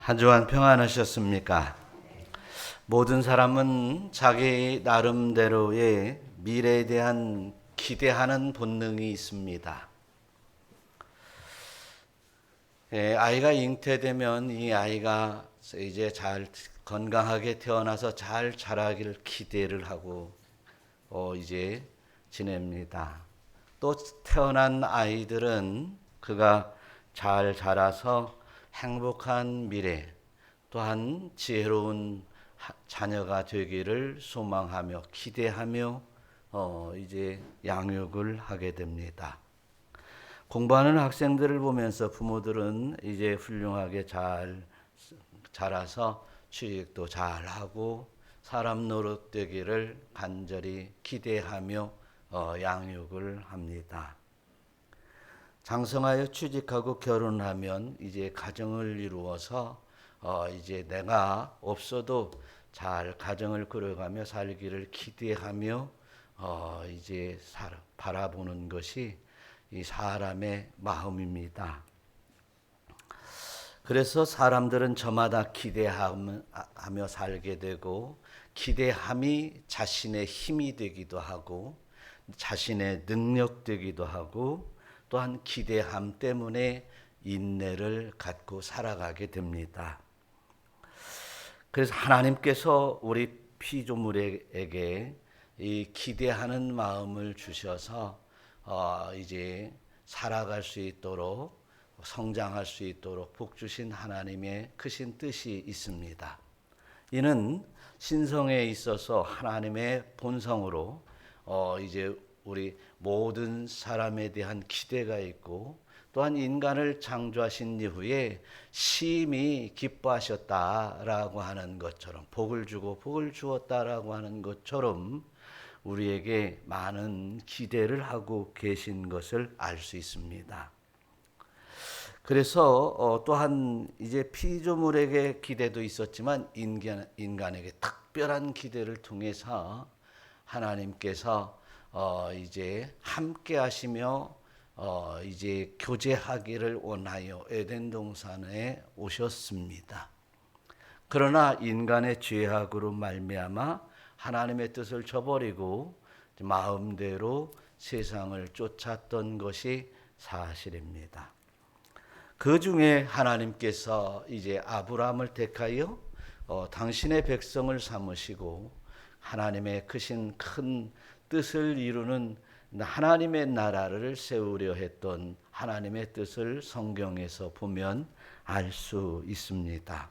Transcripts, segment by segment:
한 주간 평안하셨습니까? 모든 사람은 자기 나름대로의 미래에 대한 기대하는 본능이 있습니다. 아이가 잉태되면 이 아이가 이제 잘 건강하게 태어나서 잘 자라기를 기대를 하고 이제 지냅니다. 또 태어난 아이들은 그가 잘 자라서 행복한 미래, 또한 지혜로운 자녀가 되기를 소망하며 기대하며 이제 양육을 하게 됩니다. 공부하는 학생들을 보면서 부모들은 이제 훌륭하게 잘 자라서 취직도 잘하고 사람 노릇 되기를 간절히 기대하며 양육을 합니다. 장성하여 취직하고 결혼하면 이제 가정을 이루어서 이제 내가 없어도 잘 가정을 꾸려가며 살기를 기대하며 이제 바라보는 것이 이 사람의 마음입니다. 그래서 사람들은 저마다 기대하며 살게 되고 기대함이 자신의 힘이 되기도 하고 자신의 능력 되기도 하고 또한 기대함 때문에 인내를 갖고 살아가게 됩니다. 그래서 하나님께서 우리 피조물에게 이 기대하는 마음을 주셔서 이제 살아갈 수 있도록 성장할 수 있도록 복 주신 하나님의 크신 뜻이 있습니다. 이는 신성에 있어서 하나님의 본성으로 이제 우리 모든 사람에 대한 기대가 있고 또한 인간을 창조하신 이후에 심히 기뻐하셨다라고 하는 것처럼 복을 주고 복을 주었다라고 하는 것처럼 우리에게 많은 기대를 하고 계신 것을 알 수 있습니다. 그래서 또한 이제 피조물에게 기대도 있었지만 인간에게 특별한 기대를 통해서 하나님께서 이제 함께 하시며 이제 교제하기를 원하여 에덴 동산에 오셨습니다. 그러나 인간의 죄악으로 말미암아 하나님의 뜻을 저버리고 마음대로 세상을 쫓았던 것이 사실입니다. 그 중에 하나님께서 이제 아브라함을 택하여 당신의 백성을 삼으시고 하나님의 크신 큰 뜻을 이루는 하나님의 나라를 세우려 했던 하나님의 뜻을 성경에서 보면 알 수 있습니다.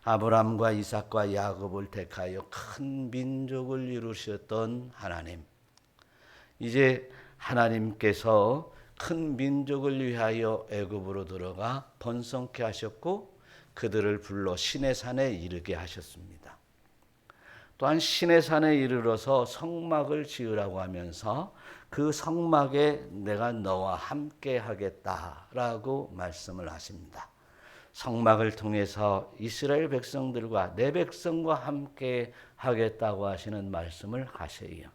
아브라함과 이삭과 야곱을 택하여 큰 민족을 이루셨던 하나님, 이제 하나님께서 큰 민족을 위하여 애굽으로 들어가 번성케 하셨고 그들을 불러 시내 산에 이르게 하셨습니다. 또한 시내 산에 이르러서 성막을 지으라고 하면서 그 성막에 내가 너와 함께 하겠다라고 말씀을 하십니다. 성막을 통해서 이스라엘 백성들과 내 백성과 함께 하겠다고 하시는 말씀을 하세요.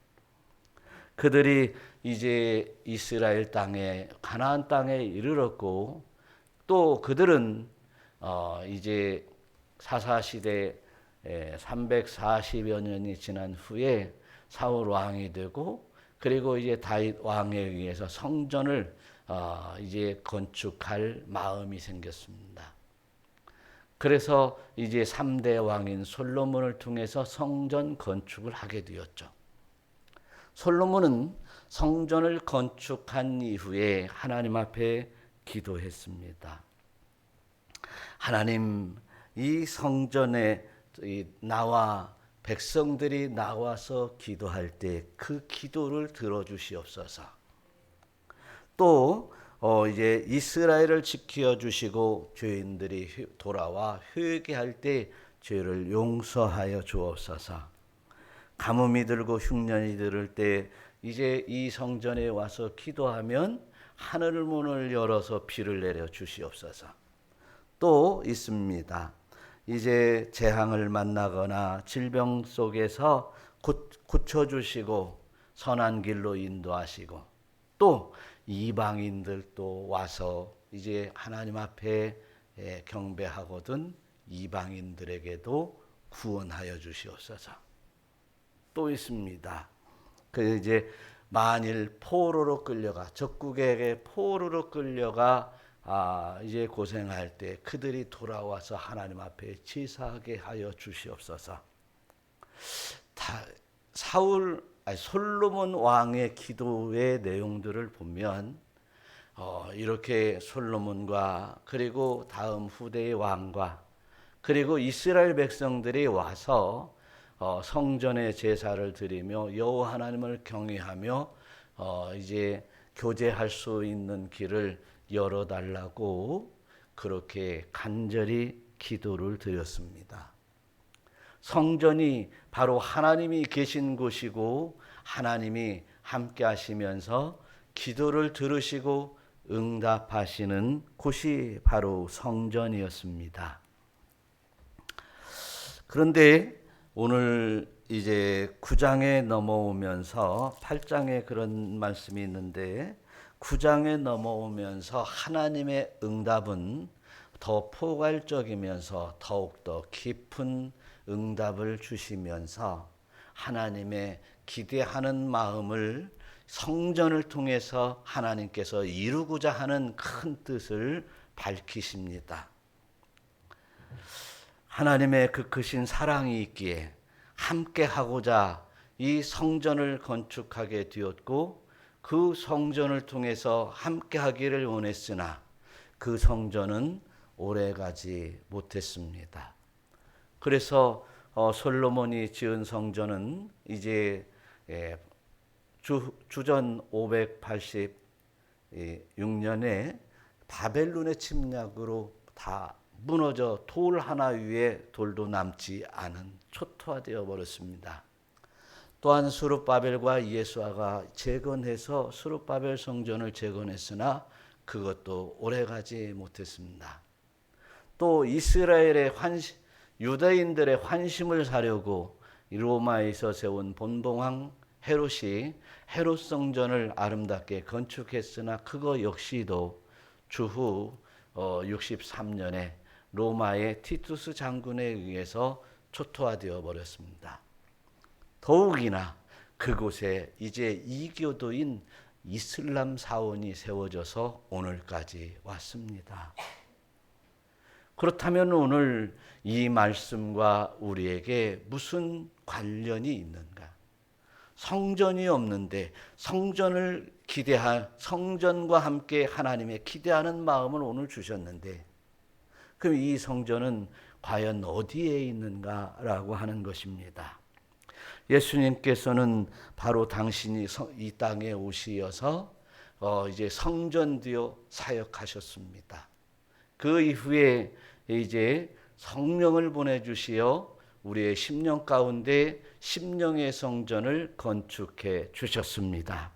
그들이 이제 이스라엘 땅에 가나안 땅에 이르렀고 또 그들은 이제 사사시대 340여 년이 지난 후에 사울 왕이 되고 그리고 이제 다윗 왕에 의해서 성전을 이제 건축할 마음이 생겼습니다. 그래서 이제 3대 왕인 솔로몬을 통해서 성전 건축을 하게 되었죠. 솔로몬은 성전을 건축한 이후에 하나님 앞에 기도했습니다. 하나님, 이 성전에 나와 백성들이 나와서 기도할 때 그 기도를 들어주시옵소서. 또 이제 이스라엘을 지켜주시고 죄인들이 돌아와 회개할 때 죄를 용서하여 주옵소서. 가뭄이 들고 흉년이 들을 때 이제 이 성전에 와서 기도하면 하늘 문을 열어서 비를 내려 주시옵소서. 또 있습니다. 이제 재앙을 만나거나 질병 속에서 고쳐주시고 선한 길로 인도하시고 또 이방인들도 와서 이제 하나님 앞에 경배하거든 이방인들에게도 구원하여 주시옵소서. 또 있습니다. 그 이제 만일 포로로 끌려가 적국에게 포로로 끌려가 이제 고생할 때 그들이 돌아와서 하나님 앞에 치사하게 하여 주시옵소서. 솔로몬 왕의 기도의 내용들을 보면 이렇게 솔로몬과 그리고 다음 후대의 왕과 그리고 이스라엘 백성들이 와서 성전에 제사를 드리며 여호와 하나님을 경외하며 이제 교제할 수 있는 길을 열어달라고 그렇게 간절히 기도를 드렸습니다. 성전이 바로 하나님이 계신 곳이고 하나님이 함께 하시면서 기도를 들으시고 응답하시는 곳이 바로 성전이었습니다. 그런데 오늘 이제 9장에 넘어오면서 8장에 그런 말씀이 있는데 9장에 넘어오면서 하나님의 응답은 더 포괄적이면서 더욱더 깊은 응답을 주시면서 하나님의 기대하는 마음을 성전을 통해서 하나님께서 이루고자 하는 큰 뜻을 밝히십니다. 하나님의 그 크신 사랑이 있기에 함께 하고자 이 성전을 건축하게 되었고 그 성전을 통해서 함께 하기를 원했으나 그 성전은 오래가지 못했습니다. 그래서 솔로몬이 지은 성전은 이제 주전 586년에 바벨론의 침략으로 다 무너져 돌 하나 위에 돌도 남지 않은 초토화되어 버렸습니다. 또한 스룹바벨과 이에수아가 재건해서 스룹바벨 성전을 재건했으나 그것도 오래가지 못했습니다. 또 이스라엘의 유대인들의 환심을 사려고 로마에서 세운 본봉왕 헤롯이 헤롯 성전을 아름답게 건축했으나 그거 역시도 주후 63년에 로마의 티투스 장군에 의해서 초토화되어 버렸습니다. 더욱이나 그곳에 이제 이교도인 이슬람 사원이 세워져서 오늘까지 왔습니다. 그렇다면 오늘 이 말씀과 우리에게 무슨 관련이 있는가? 성전이 없는데 성전과 함께 하나님의 기대하는 마음을 오늘 주셨는데 그럼 이 성전은 과연 어디에 있는가라고 하는 것입니다. 예수님께서는 바로 당신이 이 땅에 오시어서 이제 성전되어 사역하셨습니다. 그 이후에 이제 성령을 보내주시어 우리의 심령 가운데 심령의 성전을 건축해 주셨습니다.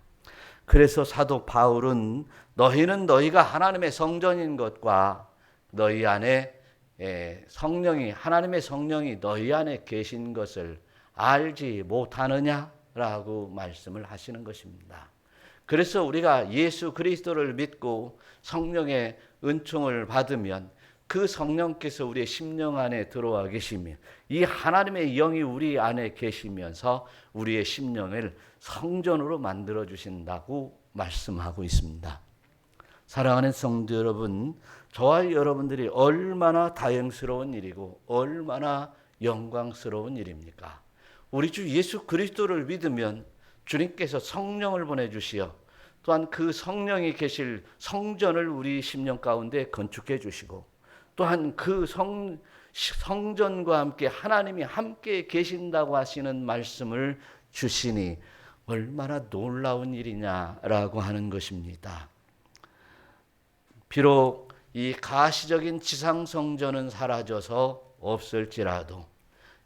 그래서 사도 바울은 너희는 너희가 하나님의 성전인 것과 너희 안에 하나님의 성령이 너희 안에 계신 것을 알지 못하느냐라고 말씀을 하시는 것입니다. 그래서 우리가 예수 그리스도를 믿고 성령의 은총을 받으면 그 성령께서 우리의 심령 안에 들어와 계시며 이 하나님의 영이 우리 안에 계시면서 우리의 심령을 성전으로 만들어 주신다고 말씀하고 있습니다. 사랑하는 성도 여러분, 저와 여러분들이 얼마나 다행스러운 일이고 얼마나 영광스러운 일입니까? 우리 주 예수 그리스도를 믿으면 주님께서 성령을 보내주시어 또한 그 성령이 계실 성전을 우리 심령 가운데 건축해 주시고 또한 그 성전과 함께 하나님이 함께 계신다고 하시는 말씀을 주시니 얼마나 놀라운 일이냐라고 하는 것입니다. 비록 이 가시적인 지상 성전은 사라져서 없을지라도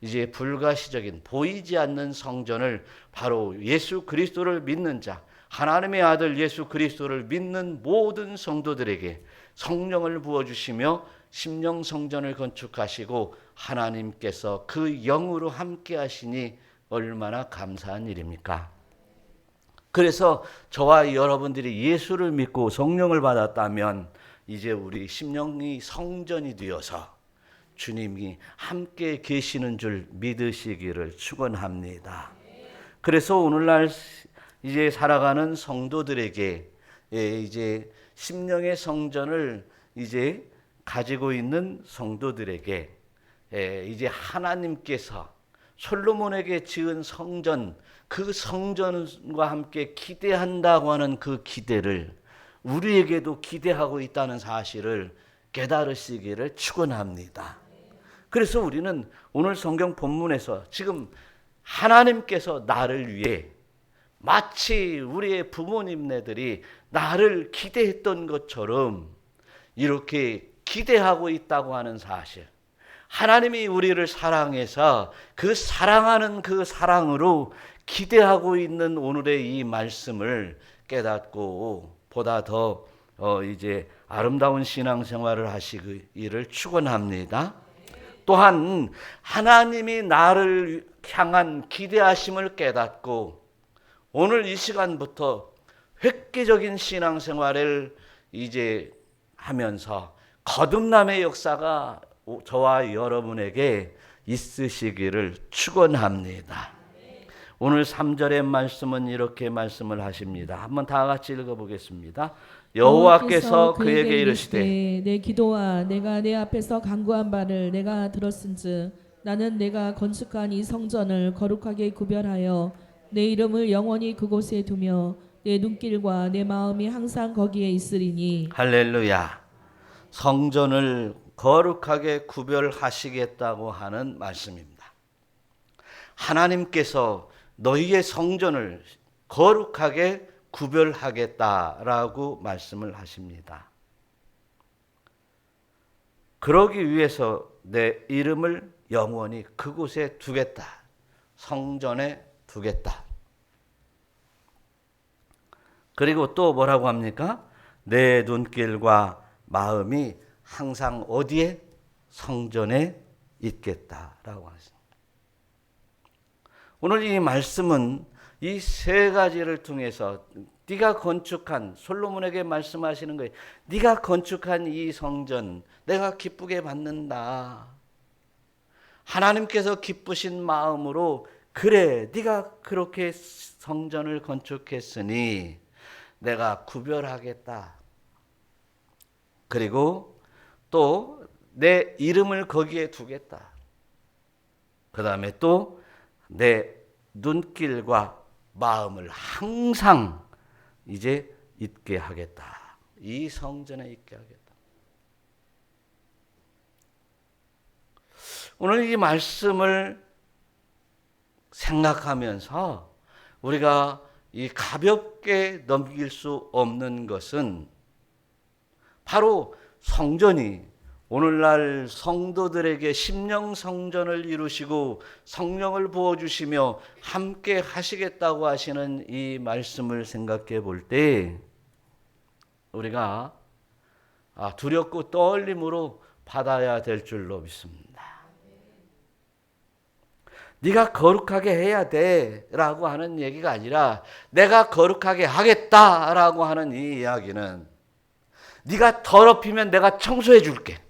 이제 불가시적인 보이지 않는 성전을 바로 예수 그리스도를 믿는 자, 하나님의 아들 예수 그리스도를 믿는 모든 성도들에게 성령을 부어주시며 심령 성전을 건축하시고 하나님께서 그 영으로 함께 하시니 얼마나 감사한 일입니까? 그래서 저와 여러분들이 예수를 믿고 성령을 받았다면 이제 우리 심령이 성전이 되어서 주님이 함께 계시는 줄 믿으시기를 축원합니다. 그래서 오늘날 이제 살아가는 성도들에게 이제 심령의 성전을 이제 가지고 있는 성도들에게 이제 하나님께서 솔로몬에게 지은 성전, 그 성전과 함께 기대한다고 하는 그 기대를 우리에게도 기대하고 있다는 사실을 깨달으시기를 축원합니다. 그래서 우리는 오늘 성경 본문에서 지금 하나님께서 나를 위해 마치 우리의 부모님네들이 나를 기대했던 것처럼 이렇게 기대하고 있다고 하는 사실, 하나님이 우리를 사랑해서 그 사랑하는 그 사랑으로 기대하고 있는 오늘의 이 말씀을 깨닫고 보다 더 이제 아름다운 신앙생활을 하시기를 축원합니다. 또한 하나님이 나를 향한 기대하심을 깨닫고 오늘 이 시간부터 획기적인 신앙생활을 이제 하면서 거듭남의 역사가 저와 여러분에게 있으시기를 축원합니다. 오늘 3절의 말씀은 이렇게 말씀을 하십니다. 한번 다 같이 읽어보겠습니다. 여호와께서 그에게 이르시되 내 기도와 내가 내 앞에서 간구한 바를 내가 들었은즉 나는 내가 건축한 이 성전을 거룩하게 구별하여 내 이름을 영원히 그곳에 두며 내 눈길과 내 마음이 항상 거기에 있으리니. 할렐루야. 성전을 거룩하게 구별하시겠다고 하는 말씀입니다. 하나님께서 너희의 성전을 거룩하게 구별하겠다라고 말씀을 하십니다. 그러기 위해서 내 이름을 영원히 그곳에 두겠다. 성전에 두겠다. 그리고 또 뭐라고 합니까? 내 눈길과 마음이 항상 어디에? 성전에 있겠다라고 하십니다. 오늘 이 말씀은 이 세 가지를 통해서 네가 건축한, 솔로몬에게 말씀하시는 거예요. 네가 건축한 이 성전 내가 기쁘게 받는다. 하나님께서 기쁘신 마음으로 그래 네가 그렇게 성전을 건축했으니 내가 구별하겠다. 그리고 또 내 이름을 거기에 두겠다. 그 다음에 또 내 눈길과 마음을 항상 이제 있게 하겠다. 이 성전에 있게 하겠다. 오늘 이 말씀을 생각하면서 우리가 이 가볍게 넘길 수 없는 것은 바로 성전이 오늘날 성도들에게 심령 성전을 이루시고 성령을 부어주시며 함께 하시겠다고 하시는 이 말씀을 생각해 볼 때 우리가 두렵고 떨림으로 받아야 될 줄로 믿습니다. 네가 거룩하게 해야 돼 라고 하는 얘기가 아니라 내가 거룩하게 하겠다라고 하는 이 이야기는 네가 더럽히면 내가 청소해 줄게.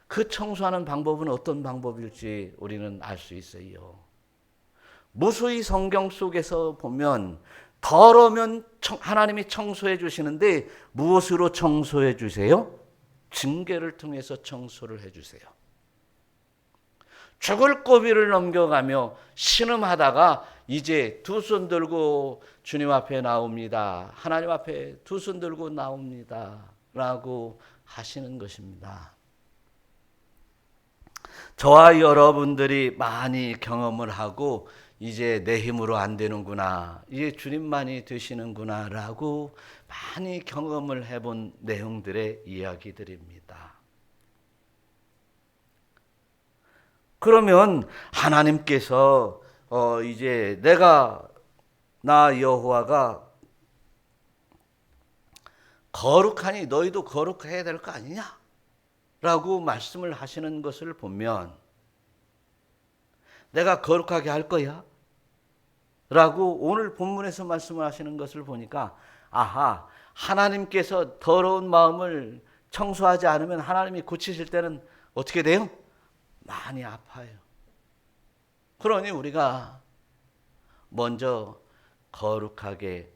그 청소하는 방법은 어떤 방법일지 우리는 알 수 있어요. 무수히 성경 속에서 보면 더러우면 하나님이 청소해 주시는데 무엇으로 청소해 주세요? 징계를 통해서 청소를 해 주세요. 죽을 고비를 넘겨가며 신음하다가 이제 두 손 들고 주님 앞에 나옵니다. 하나님 앞에 두 손 들고 나옵니다. 라고 하시는 것입니다. 저와 여러분들이 많이 경험을 하고 이제 내 힘으로 안 되는구나, 이제 주님만이 되시는구나 라고 많이 경험을 해본 내용들의 이야기들입니다. 그러면 하나님께서 이제 나 여호와가 거룩하니 너희도 거룩해야 될 거 아니냐 라고 말씀을 하시는 것을 보면 내가 거룩하게 할 거야 라고 오늘 본문에서 말씀을 하시는 것을 보니까 아하, 하나님께서 더러운 마음을 청소하지 않으면 하나님이 고치실 때는 어떻게 돼요? 많이 아파요. 그러니 우리가 먼저 거룩하게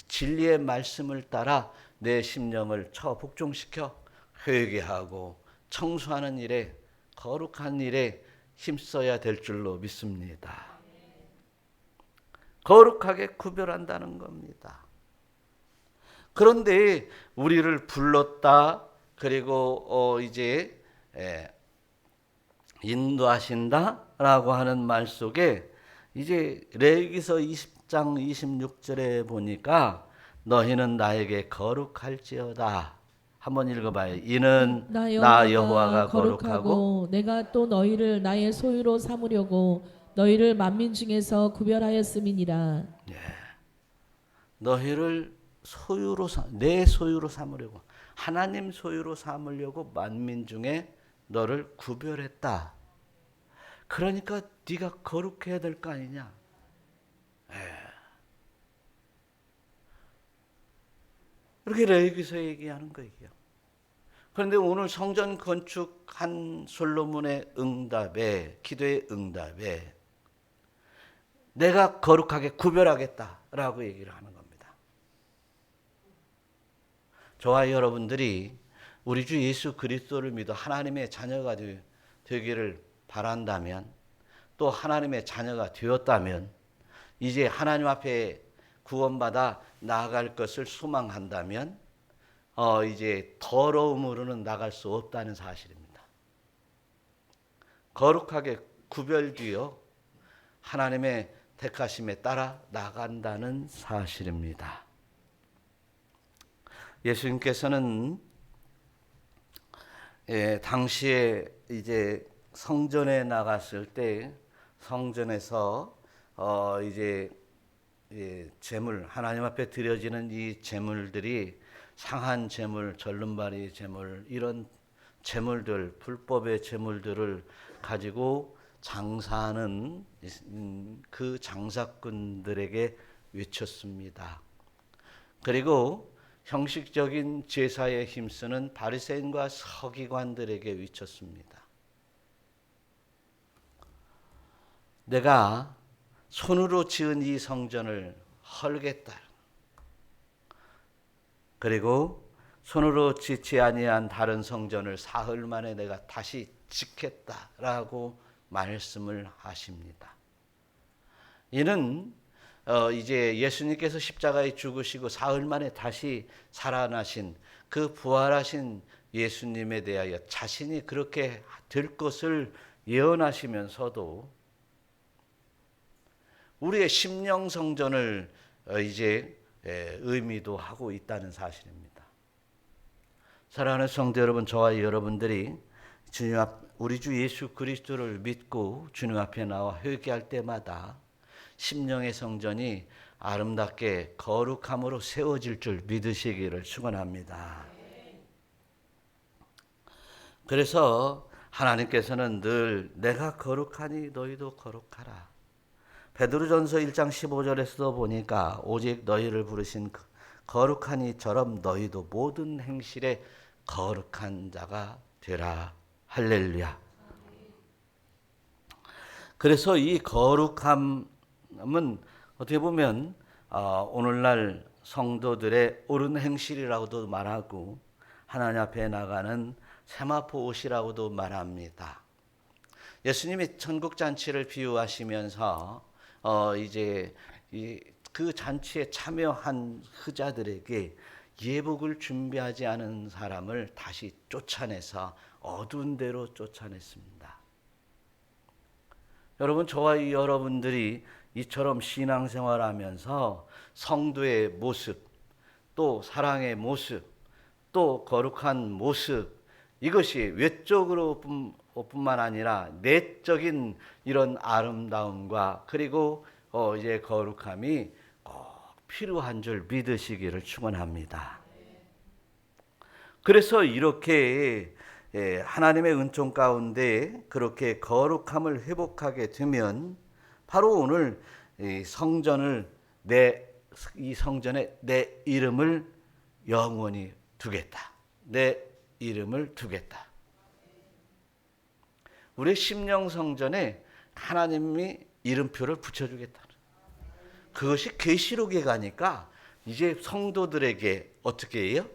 진리의 말씀을 따라 내 심령을 복종시켜 회개하고 청소하는 일에, 거룩한 일에 힘써야 될 줄로 믿습니다. 거룩하게 구별한다는 겁니다. 그런데 우리를 불렀다, 그리고 이제 인도하신다라고 하는 말 속에 이제 레위기서 20장 26절에 보니까 너희는 나에게 거룩할지어다. 한번 읽어봐요. 이는 나 여호와가 거룩하고 내가 또 너희를 나의 소유로 삼으려고 너희를 만민 중에서 구별하였음이니라. 너희를 내 소유로 삼으려고, 하나님 소유로 삼으려고 만민 중에 너를 구별했다. 그러니까 네가 거룩해야 될 거 아니냐. 이렇게 레위기서 얘기하는 거예요. 그런데 오늘 성전 건축한 솔로몬의 응답에, 기도의 응답에 내가 거룩하게 구별하겠다라고 얘기를 하는 겁니다. 저와 여러분들이 우리 주 예수 그리스도를 믿어 하나님의 자녀가 되기를 바란다면, 또 하나님의 자녀가 되었다면, 이제 하나님 앞에 구원받아 나아갈 것을 소망한다면 이제 더러움으로는 나갈 수 없다는 사실입니다. 거룩하게 구별되어 하나님의 택하심에 따라 나간다는 사실입니다. 예수님께서는 당시에 이제 성전에 나갔을 때 성전에서 이제 제물, 하나님 앞에 드려지는 이 제물들이 상한 제물, 절름발이 제물, 이런 제물들, 불법의 제물들을 가지고 장사하는 그 장사꾼들에게 외쳤습니다. 그리고 형식적인 제사에 힘쓰는 바리새인과 서기관들에게 외쳤습니다. 내가 손으로 지은 이 성전을 헐겠다. 그리고 손으로 짓지 아니한 다른 성전을 사흘 만에 내가 다시 짓겠다라고 말씀을 하십니다. 이는 이제 예수님께서 십자가에 죽으시고 사흘 만에 다시 살아나신 그 부활하신 예수님에 대하여 자신이 그렇게 될 것을 예언하시면서도 우리의 심령 성전을 이제 의미도 하고 있다는 사실입니다. 사랑하는 성도 여러분, 저와 여러분들이 우리 주 예수 그리스도를 믿고 주님 앞에 나와 회개할 때마다 심령의 성전이 아름답게 거룩함으로 세워질 줄 믿으시기를 축원합니다. 그래서 하나님께서는 늘 내가 거룩하니 너희도 거룩하라. 베드로전서 1장 15절에서도 보니까 오직 너희를 부르신 거룩한 이처럼 너희도 모든 행실에 거룩한 자가 되라. 할렐루야. 그래서 이 거룩함은 어떻게 보면 오늘날 성도들의 옳은 행실이라고도 말하고 하나님 앞에 나가는 세마포 옷이라고도 말합니다. 예수님이 천국 잔치를 비유하시면서 이제 그 잔치에 참여한 흐자들에게 예복을 준비하지 않은 사람을 다시 쫓아내서 어두운 데로 쫓아냈습니다. 여러분, 저와 여러분들이 이처럼 신앙생활하면서 성도의 모습, 또 사랑의 모습, 또 거룩한 모습, 이것이 외적으로 뿐만 아니라 내적인 이런 아름다움과 그리고 이제 거룩함이 꼭 필요한 줄 믿으시기를 축원합니다. 그래서 이렇게 하나님의 은총 가운데 그렇게 거룩함을 회복하게 되면 바로 오늘 이 성전에 내 이름을 영원히 두겠다. 내 이름을 두겠다. 우리 심령성전에 하나님이 이름표를 붙여주겠다. 그것이 계시록에 가니까 이제 성도들에게 어떻게 해요?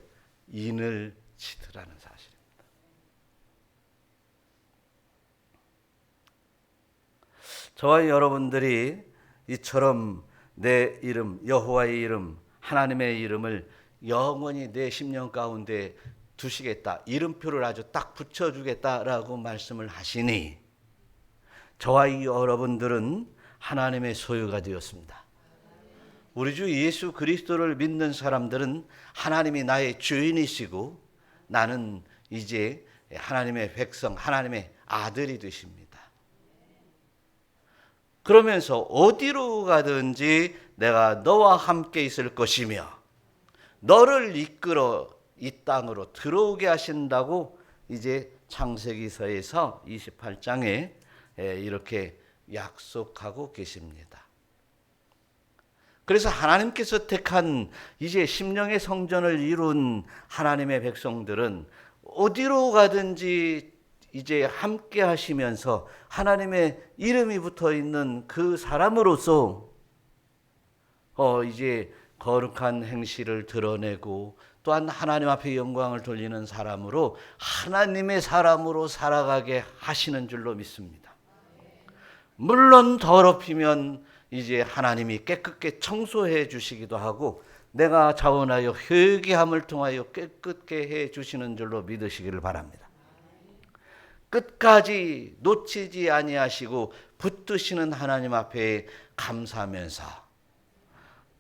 인을 치더라는 사실입니다. 저와 여러분들이 이처럼 내 이름, 여호와의 이름, 하나님의 이름을 영원히 내 심령 가운데 두시겠다. 이름표를 아주 딱 붙여주겠다라고 말씀을 하시니 저와 여러분들은 하나님의 소유가 되었습니다. 우리 주 예수 그리스도를 믿는 사람들은 하나님이 나의 주인이시고 나는 이제 하나님의 백성, 하나님의 아들이 되십니다. 그러면서 어디로 가든지 내가 너와 함께 있을 것이며 너를 이끌어 이 땅으로 들어오게 하신다고 이제 창세기서에서 28장에 이렇게 약속하고 계십니다. 그래서 하나님께서 택한 이제 심령의 성전을 이룬 하나님의 백성들은 어디로 가든지 이제 함께 하시면서 하나님의 이름이 붙어 있는 그 사람으로서 이제 거룩한 행실을 드러내고 또한 하나님 앞에 영광을 돌리는 사람으로 하나님의 사람으로 살아가게 하시는 줄로 믿습니다. 물론 더럽히면 이제 하나님이 깨끗게 청소해 주시기도 하고 내가 자원하여 회개함을 통하여 깨끗게 해 주시는 줄로 믿으시기를 바랍니다. 끝까지 놓치지 아니하시고 붙드시는 하나님 앞에 감사하면서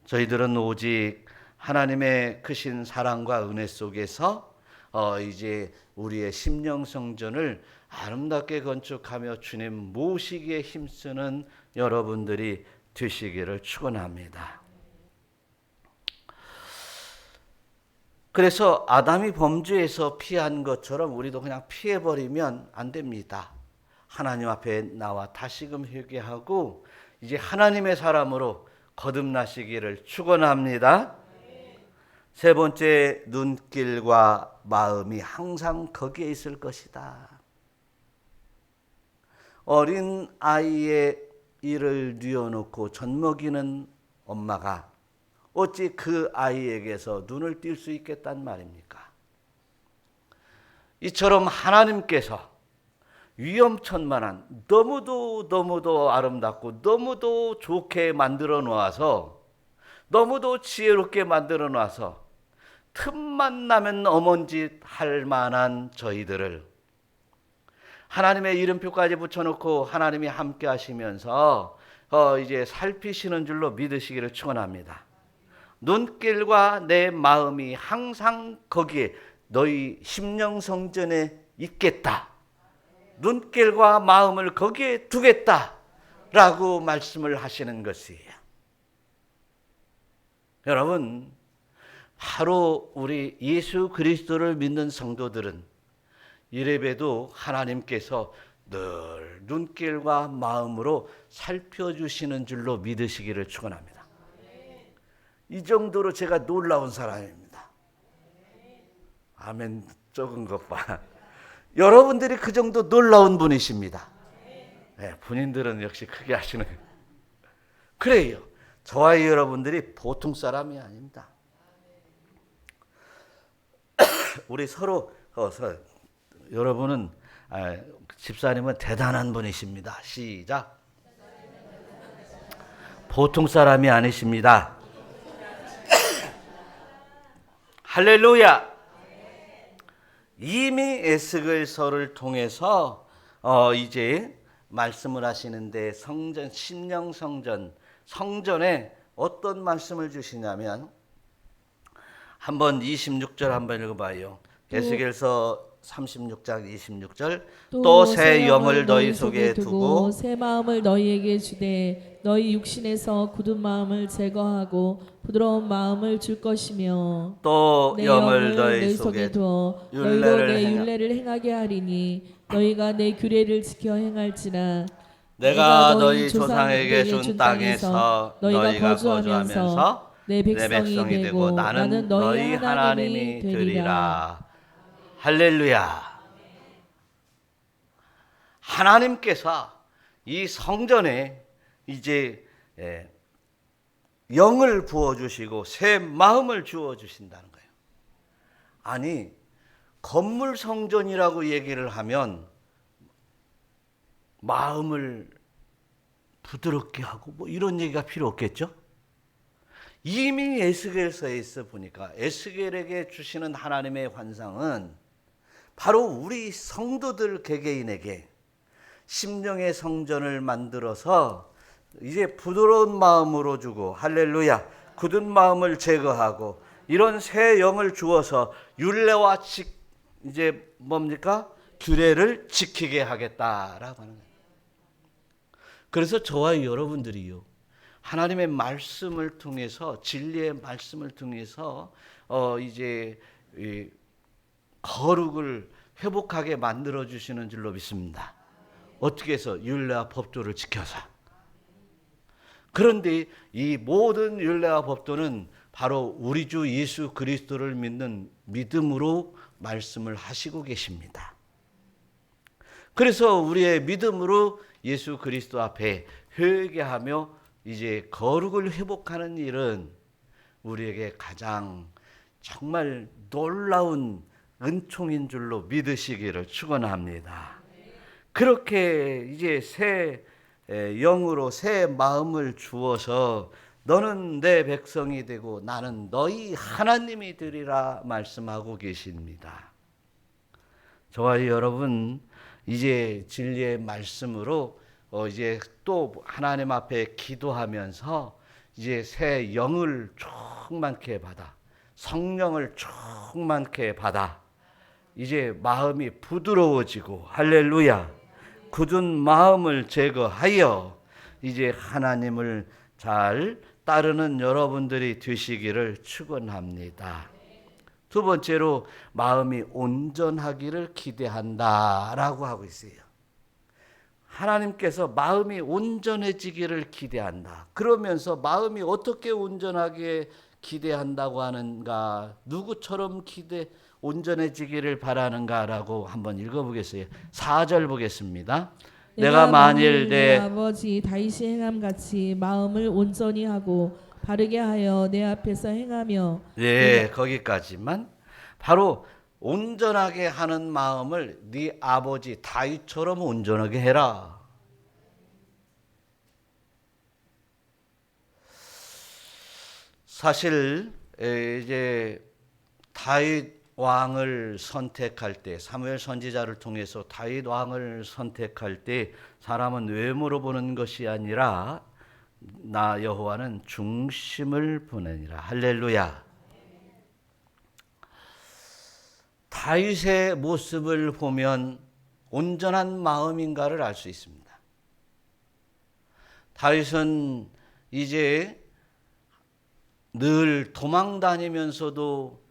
저희들은 오직 하나님의 크신 사랑과 은혜 속에서 이제 우리의 심령 성전을 아름답게 건축하며 주님 모시기에 힘쓰는 여러분들이 되시기를 축원합니다. 그래서 아담이 범죄에서 피한 것처럼 우리도 그냥 피해버리면 안 됩니다. 하나님 앞에 나와 다시금 회개하고 이제 하나님의 사람으로 거듭나시기를 축원합니다. 세 번째, 눈길과 마음이 항상 거기에 있을 것이다. 어린 아이의 이를 뉘어놓고 젖먹이는 엄마가 어찌 그 아이에게서 눈을 뗄 수 있겠단 말입니까? 이처럼 하나님께서 위험천만한 너무도 아름답고 너무도 좋게 만들어 놓아서 너무도 지혜롭게 만들어 놔서 틈만 나면 어먼짓 할 만한 저희들을 하나님의 이름표까지 붙여놓고 하나님이 함께 하시면서 이제 살피시는 줄로 믿으시기를 축원합니다. 눈길과 내 마음이 항상 거기에 너희 심령 성전에 있겠다. 눈길과 마음을 거기에 두겠다라고 말씀을 하시는 것이에요. 여러분, 바로 우리 예수 그리스도를 믿는 성도들은 이래봬도 하나님께서 늘 눈길과 마음으로 살펴주시는 줄로 믿으시기를 축원합니다. 이 정도로 제가 놀라운 사람입니다. 아멘. 적은 것 봐. 여러분들이 그 정도 놀라운 분이십니다. 네, 본인들은 역시 크게 하시는. 그래요. 저와 여러분들이 보통 사람이 아닙니다. 우리 서로 여러분은 집사님은 대단한 분이십니다. 시작. 보통 사람이 아니십니다. 할렐루야. 이미 에스겔서를 통해서 이제 말씀을 하시는데 성전, 심령 성전에 어떤 말씀을 주시냐면 한번 26절 한번 읽어봐요. 에스겔서 36장 26절 또 새 영을 너희 속에 두고 새 마음을 너희에게 주되 너희 육신에서 굳은 마음을 제거하고 부드러운 마음을 줄 것이며 또 내 영을 너희 속에 두어 너희로 내 윤례를 행하게 하리니 너희가 내 규례를 지켜 행할지라 내가 너희 조상에게 준 땅에서 너희가 거주하면서 내 백성이 되고 나는 너희 하나님이 되리라. 할렐루야. 하나님께서 이 성전에 이제 영을 부어주시고 새 마음을 주어주신다는 거예요. 아니, 건물 성전이라고 얘기를 하면 마음을 부드럽게 하고 뭐 이런 얘기가 필요 없겠죠? 이미 에스겔서에서 보니까 에스겔에게 주시는 하나님의 환상은 바로 우리 성도들 개개인에게 심령의 성전을 만들어서 이제 부드러운 마음으로 주고, 할렐루야, 굳은 마음을 제거하고 이런 새 영을 주어서 율례와 이제 뭡니까? 규례를 지키게 하겠다라고 하는 거예요. 그래서 저와 여러분들이요, 하나님의 말씀을 통해서, 진리의 말씀을 통해서 이제 거룩을 회복하게 만들어 주시는 줄로 믿습니다. 어떻게 해서? 율례와 법도를 지켜서. 그런데 이 모든 율례와 법도는 바로 우리 주 예수 그리스도를 믿는 믿음으로 말씀을 하시고 계십니다. 그래서 우리의 믿음으로 예수 그리스도 앞에 회개하며 이제 거룩을 회복하는 일은 우리에게 가장 정말 놀라운 은총인 줄로 믿으시기를 축원합니다. 그렇게 이제 새 영으로 새 마음을 주어서 너는 내 백성이 되고 나는 너희 하나님이 되리라 말씀하고 계십니다. 저와 여러분, 이제 진리의 말씀으로 이제 또 하나님 앞에 기도하면서 이제 새 영을 충만케 받아, 성령을 충만케 받아 이제 마음이 부드러워지고, 할렐루야, 굳은 마음을 제거하여 이제 하나님을 잘 따르는 여러분들이 되시기를 축원합니다. 두 번째로 마음이 온전하기를 기대한다라고 하고 있어요. 하나님께서 마음이 온전해지기를 기대한다. 그러면서 마음이 어떻게 온전하게 기대한다고 하는가, 누구처럼 온전해지기를 바라는가라고 한번 읽어보겠어요. 4절 보겠습니다. 내가 만일 내 아버지 다윗이 행함같이 마음을 온전히 하고 바르게 하여 내 앞에서 행하며. 네, 거기까지만. 바로 온전하게 하는 마음을 네 아버지 다윗처럼 온전하게 해라. 사실 이제 다윗 왕을 선택할 때, 사무엘 선지자를 통해서 다윗 왕을 선택할 때 사람은 외모로 보는 것이 아니라 나 여호와는 중심을 보내니라. 할렐루야. 다윗의 모습을 보면 온전한 마음인가를 알 수 있습니다. 다윗은 이제 늘 도망 다니면서도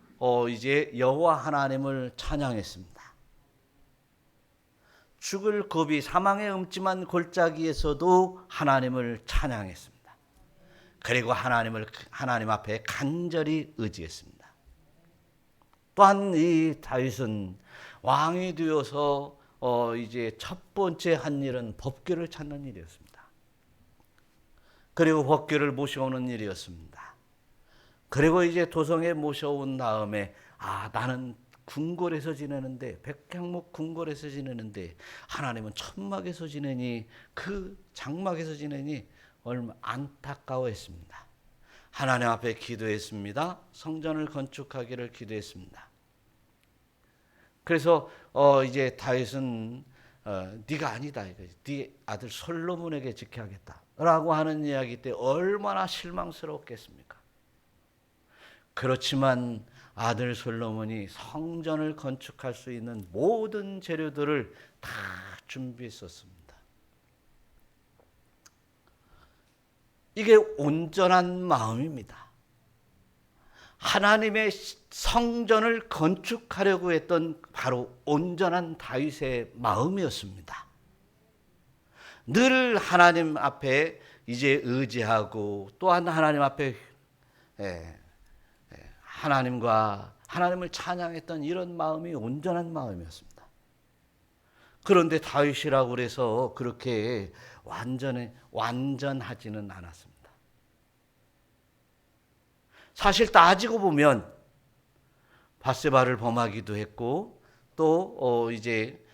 이제 여호와 하나님을 찬양했습니다. 죽을 고비, 사망의 음침한 골짜기에서도 하나님을 찬양했습니다. 그리고 하나님 앞에 간절히 의지했습니다. 또한 이 다윗은 왕이 되어서 이제 첫 번째 한 일은 법궤를 찾는 일이었습니다. 그리고 법궤를 모셔오는 일이었습니다. 그리고 이제 도성에 모셔온 다음에 나는 궁궐에서 지내는데, 백향목 궁궐에서 지내는데 하나님은 천막에서 지내니, 그 장막에서 지내니 얼마나 안타까워했습니다. 하나님 앞에 기도했습니다. 성전을 건축하기를 기도했습니다. 그래서 이제 다윗은 네가 아니다, 네 아들 솔로몬에게 지켜야겠다라고 하는 이야기 때 얼마나 실망스러웠겠습니까? 그렇지만 아들 솔로몬이 성전을 건축할 수 있는 모든 재료들을 다 준비했었습니다. 이게 온전한 마음입니다. 하나님의 성전을 건축하려고 했던 바로 온전한 다윗의 마음이었습니다. 늘 하나님 앞에 이제 의지하고, 또한 하나님 앞에 하나님과 하나님을 찬양했던 이런 마음이 온전한 마음이었습니다. 그런데 다윗이라고 그래서 그렇게 완전하지는 않았습니다. 사실 따지고 보면 밧세바를 범하기도 했고 또 이제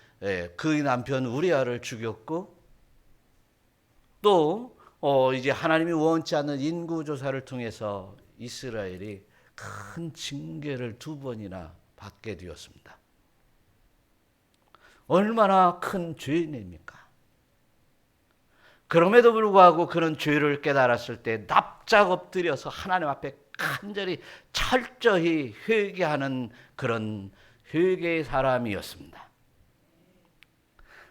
그의 남편 우리아를 죽였고 또 이제 하나님이 원치 않는 인구 조사를 통해서 이스라엘이 큰 징계를 2번이나 받게 되었습니다. 얼마나 큰 죄인입니까? 그럼에도 불구하고 그런 죄를 깨달았을 때 납작 엎드려서 하나님 앞에 간절히 철저히 회개하는 그런 회개의 사람이었습니다.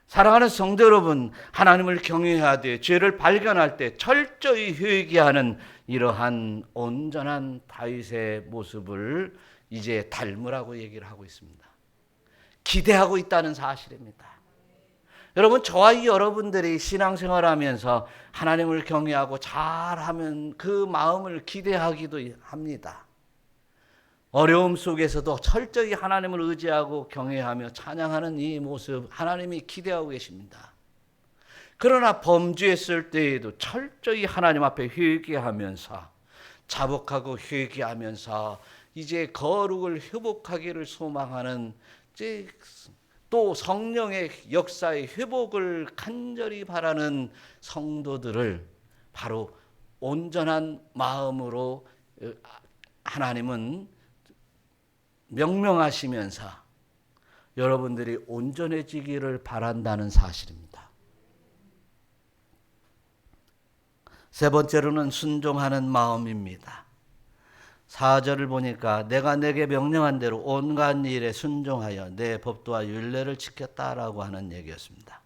사랑하는 성도 여러분, 하나님을 경외해야 돼. 죄를 발견할 때 철저히 회개하는 이러한 온전한 다윗의 모습을 이제 닮으라고 얘기를 하고 있습니다. 기대하고 있다는 사실입니다. 여러분, 저와 여러분들이 신앙생활하면서 하나님을 경외하고 잘하면 그 마음을 기대하기도 합니다. 어려움 속에서도 철저히 하나님을 의지하고 경외하며 찬양하는 이 모습 하나님이 기대하고 계십니다. 그러나 범죄했을 때에도 철저히 하나님 앞에 회개하면서 자복하고 회개하면서 이제 거룩을 회복하기를 소망하는 또 성령의 역사의 회복을 간절히 바라는 성도들을 바로 온전한 마음으로 하나님은 명명하시면서 여러분들이 온전해지기를 바란다는 사실입니다. 세 번째로는 순종하는 마음입니다. 4절을 보니까 내가 내게 명령한 대로 온갖 일에 순종하여 내 법도와 율례를 지켰다라고 하는 얘기였습니다.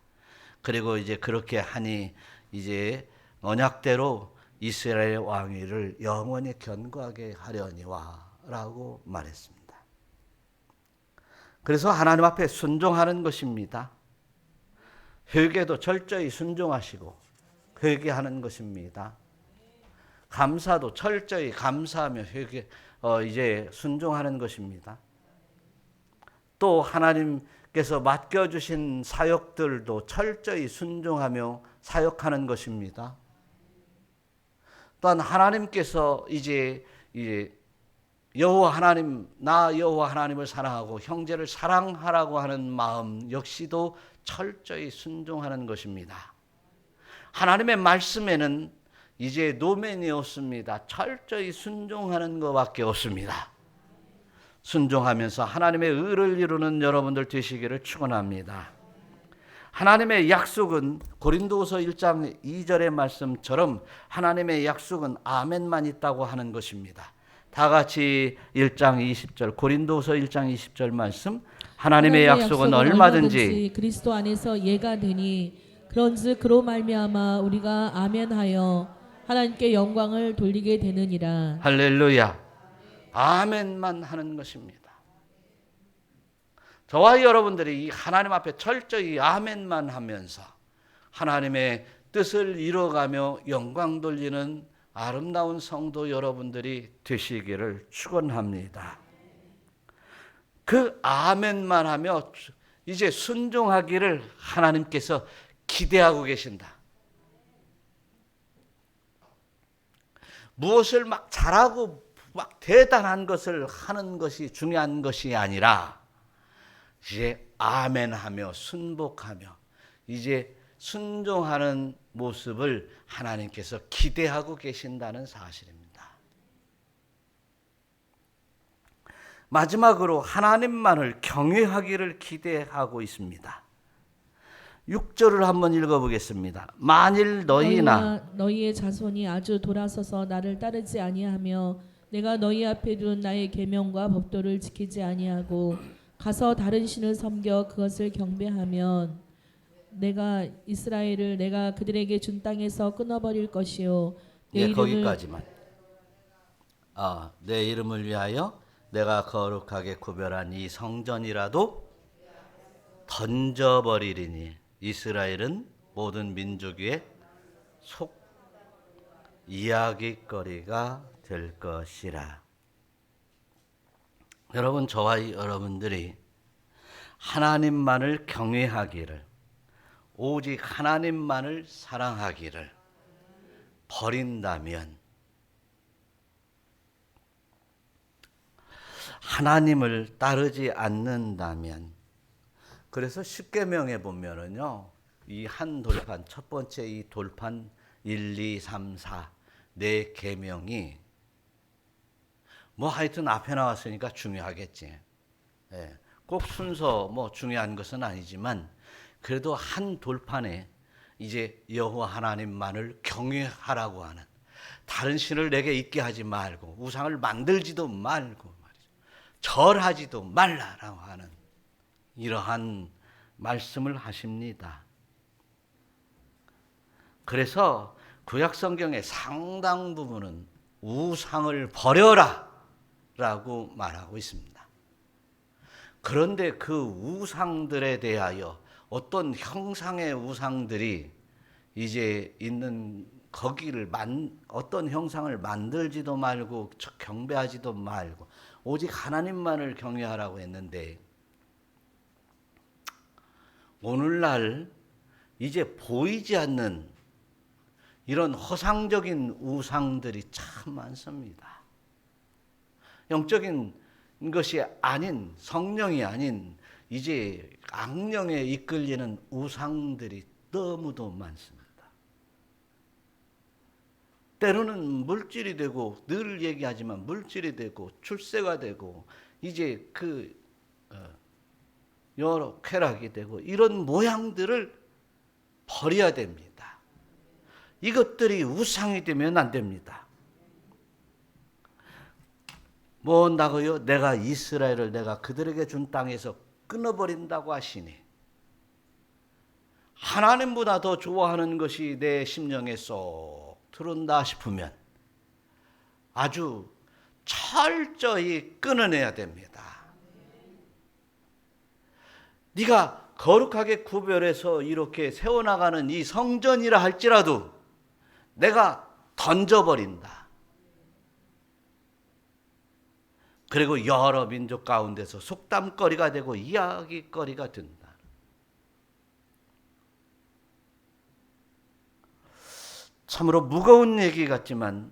그리고 이제 그렇게 하니 이제 언약대로 이스라엘 왕위를 영원히 견고하게 하려니와라고 말했습니다. 그래서 하나님 앞에 순종하는 것입니다. 회개도 철저히 순종하시고 회개하는 것입니다. 감사도 철저히 감사하며 이제 순종하는 것입니다. 또 하나님께서 맡겨주신 사역들도 철저히 순종하며 사역하는 것입니다. 또한 하나님께서 이제 여호와 하나님, 나 여호와 하나님을 사랑하고 형제를 사랑하라고 하는 마음 역시도 철저히 순종하는 것입니다. 하나님의 말씀에는 이제 노맨이 없습니다. 철저히 순종하는 것밖에 없습니다. 순종하면서 하나님의 의를 이루는 여러분들 되시기를 축원합니다. 하나님의 약속은 고린도후서 1장 2절의 말씀처럼 하나님의 약속은 아멘만 있다고 하는 것입니다. 다 같이 1장 20절 고린도후서 1장 20절 말씀 하나님의 약속은 얼마든지 그리스도 안에서 예가 되니 그런즉 그로 말미암아 우리가 아멘하여 하나님께 영광을 돌리게 되느니라. 할렐루야. 아멘만 하는 것입니다. 저와 여러분들이 하나님 앞에 철저히 아멘만 하면서 하나님의 뜻을 이뤄가며 영광 돌리는 아름다운 성도 여러분들이 되시기를 축원합니다. 그 아멘만 하며 이제 순종하기를 하나님께서 기대하고 계신다. 무엇을 막 잘하고 막 대단한 것을 하는 것이 중요한 것이 아니라 이제 아멘하며 순복하며 이제 순종하는 모습을 하나님께서 기대하고 계신다는 사실입니다. 마지막으로 하나님만을 경외하기를 기대하고 있습니다. 6절을 한번 읽어보겠습니다. 만일 너희나 너희의 자손이 아주 돌아서서 나를 따르지 아니하며 내가 너희 앞에 둔 나의 계명과 법도를 지키지 아니하고 가서 다른 신을 섬겨 그것을 경배하면 내가 이스라엘을 내가 그들에게 준 땅에서 끊어버릴 것이요 거기까지만. 내 이름을 위하여 내가 거룩하게 구별한 이 성전이라도 던져버리리니 이스라엘은 모든 민족 위에 이야기거리가 될 것이라. 여러분, 저와 여러분들이 하나님만을 경외하기를, 오직 하나님만을 사랑하기를 버린다면, 하나님을 따르지 않는다면, 그래서 십계명에 보면은요, 이 한 돌판, 첫 번째 이 돌판 1, 2, 3, 4 네 계명이 뭐 하여튼 앞에 나왔으니까 중요하겠지. 예, 꼭 순서 뭐 중요한 것은 아니지만 그래도 한 돌판에 이제 여호와 하나님만을 경외하라고 하는, 다른 신을 내게 있게 하지 말고 우상을 만들지도 말고 말이죠, 절하지도 말라라고 하는 이러한 말씀을 하십니다. 그래서 구약 성경의 상당 부분은 우상을 버려라 라고 말하고 있습니다. 그런데 그 우상들에 대하여 어떤 형상의 우상들이 이제 있는 거기를 어떤 형상을 만들지도 말고 경배하지도 말고 오직 하나님만을 경외하라고 했는데, 오늘날 이제 보이지 않는 이런 허상적인 우상들이 참 많습니다. 영적인 것이 아닌, 성령이 아닌 이제 악령에 이끌리는 우상들이 너무도 많습니다. 때로는 물질이 되고, 늘 얘기하지만 물질이 되고 출세가 되고 이제 여러 쾌락이 되고 이런 모양들을 버려야 됩니다. 이것들이 우상이 되면 안 됩니다. 뭐한다고요? 내가 이스라엘을 내가 그들에게 준 땅에서 끊어버린다고 하시니, 하나님보다 더 좋아하는 것이 내 심령에 쏙 들어온다 싶으면 아주 철저히 끊어내야 됩니다. 네가 거룩하게 구별해서 이렇게 세워나가는 이 성전이라 할지라도 내가 던져버린다. 그리고 여러 민족 가운데서 속담거리가 되고 이야기거리가 된다. 참으로 무거운 얘기 같지만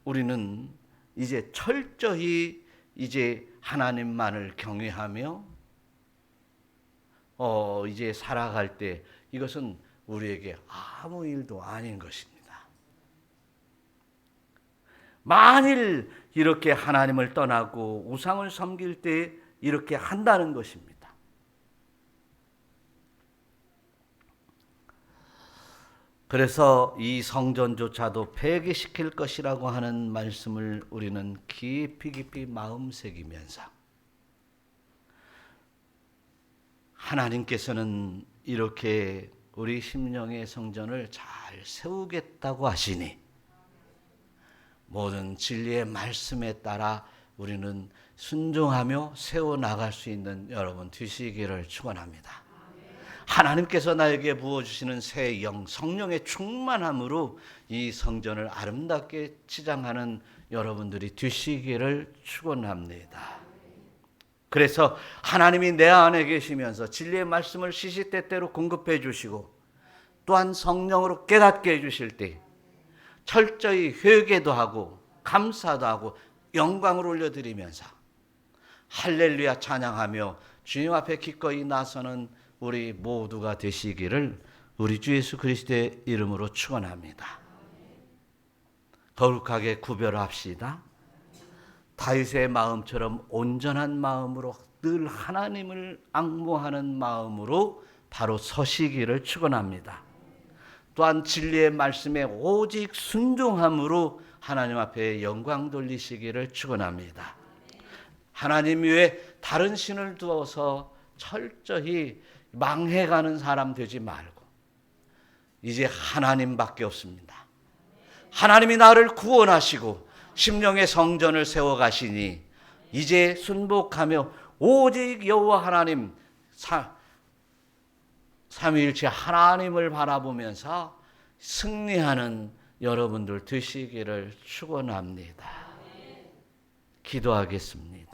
우리는 이제 철저히 이제 하나님만을 경외하며 이제 살아갈 때 이것은 우리에게 아무 일도 아닌 것입니다. 만일 이렇게 하나님을 떠나고 우상을 섬길 때 이렇게 한다는 것입니다. 그래서 이 성전조차도 폐기시킬 것이라고 하는 말씀을 우리는 깊이 마음 새기면서, 하나님께서는 이렇게 우리 심령의 성전을 잘 세우겠다고 하시니 모든 진리의 말씀에 따라 우리는 순종하며 세워나갈 수 있는 여러분 되시기를 축원합니다. 하나님께서 나에게 부어주시는 새 영, 성령의 충만함으로 이 성전을 아름답게 치장하는 여러분들이 되시기를 축원합니다. 그래서 하나님이 내 안에 계시면서 진리의 말씀을 시시때때로 공급해 주시고 또한 성령으로 깨닫게 해주실 때 철저히 회개도 하고 감사도 하고 영광을 올려드리면서 할렐루야 찬양하며 주님 앞에 기꺼이 나서는 우리 모두가 되시기를 우리 주 예수 그리스도의 이름으로 축원합니다. 거룩하게 구별합시다. 다윗의 마음처럼 온전한 마음으로 늘 하나님을 앙모하는 마음으로 바로 서시기를 축원합니다. 또한 진리의 말씀에 오직 순종함으로 하나님 앞에 영광 돌리시기를 축원합니다. 하나님 외에 다른 신을 두어서 철저히 망해가는 사람 되지 말고 이제 하나님밖에 없습니다. 하나님이 나를 구원하시고 심령의 성전을 세워가시니 이제 순복하며 오직 여호와 하나님 삼위일체 하나님을 바라보면서 승리하는 여러분들 되시기를 축원합니다. 기도하겠습니다.